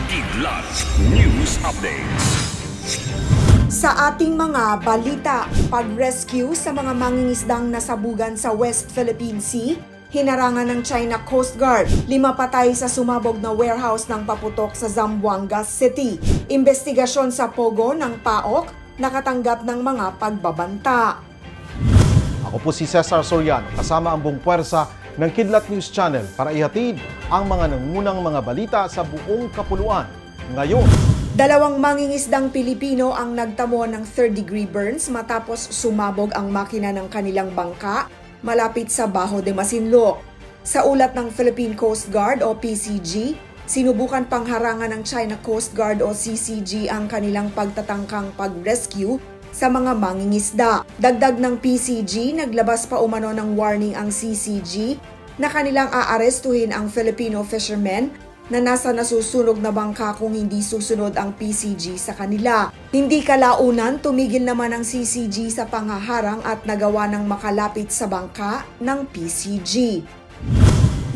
Kidlat News Updates. Sa ating mga balita, pag-rescue sa mga mangingisdang nasabugan sa West Philippine Sea, hinarangan ng China Coast Guard. 5 patay sa sumabog na warehouse ng paputok sa Zamboanga City. Investigasyon sa Pogo ng PAOK, nakatanggap ng mga pagbabanta. Ako po si Cesar Soriano, kasama ang buong puwersa ng Kidlat News Channel para ihatid ang mga nangunang mga balita sa buong kapuluan. Ngayon, 2 mangingisdang Pilipino ang nagtamo ng 3rd-degree burns matapos sumabog ang makina ng kanilang bangka malapit sa Bajo de Masinloc. Sa ulat ng Philippine Coast Guard o PCG, sinubukan pangharangan ng China Coast Guard o CCG ang kanilang pagtatangkang pag-rescue sa mga mangingisda. Dagdag ng PCG, naglabas pa umano ng warning ang CCG na kanilang aarestuhin ang Filipino fishermen na nasa nasusunog na bangka kung hindi susunod ang PCG sa kanila. Hindi kalaunan, tumigil naman ang CCG sa panghaharang at nagawa ng makalapit sa bangka ng PCG.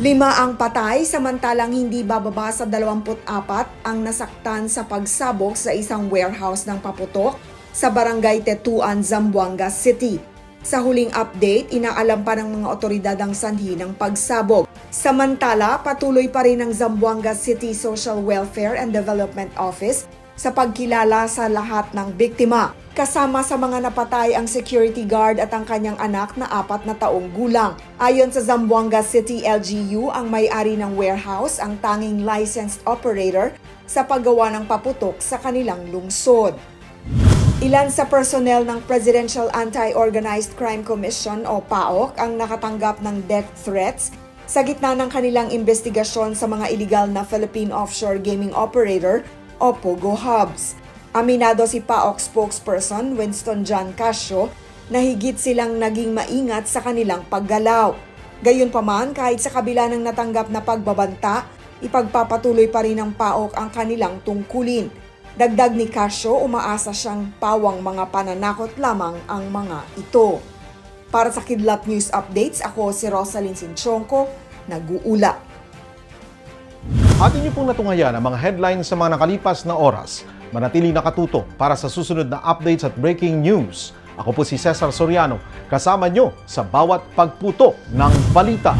5 ang patay, samantalang hindi bababa sa 24 ang nasaktan sa pagsabog sa isang warehouse ng paputok sa Barangay Tetuan, Zamboanga City. Sa huling update, inaalam pa ng mga otoridad ang sanhi ng pagsabog. Samantala, patuloy pa rin ang Zamboanga City Social Welfare and Development Office sa pagkilala sa lahat ng biktima. Kasama sa mga napatay ang security guard at ang kanyang anak na 4 na taong gulang. Ayon sa Zamboanga City LGU, ang may-ari ng warehouse ang tanging licensed operator sa paggawa ng paputok sa kanilang lungsod. Ilan sa personnel ng Presidential Anti-Organized Crime Commission o PAOK ang nakatanggap ng death threats sa gitna ng kanilang investigasyon sa mga iligal na Philippine Offshore Gaming Operator o POGO hubs. Aminado si PAOK spokesperson Winston John Casio na higit silang naging maingat sa kanilang paggalaw. Gayunpaman, kahit sa kabila ng natanggap na pagbabanta, ipagpapatuloy pa rin ng PAOK ang kanilang tungkulin. Dagdag ni Casio, umaasa siyang pawang mga pananakot lamang ang mga ito. Para sa Kidlat News Updates, ako si Rosalyn Sinchonko, nag-uula. atin niyo pong natungayan ang mga headlines sa mga nakalipas na oras. Manatiling nakatutok para sa susunod na updates at breaking news. Ako po si Cesar Soriano, kasama niyo sa bawat pagputo ng balita.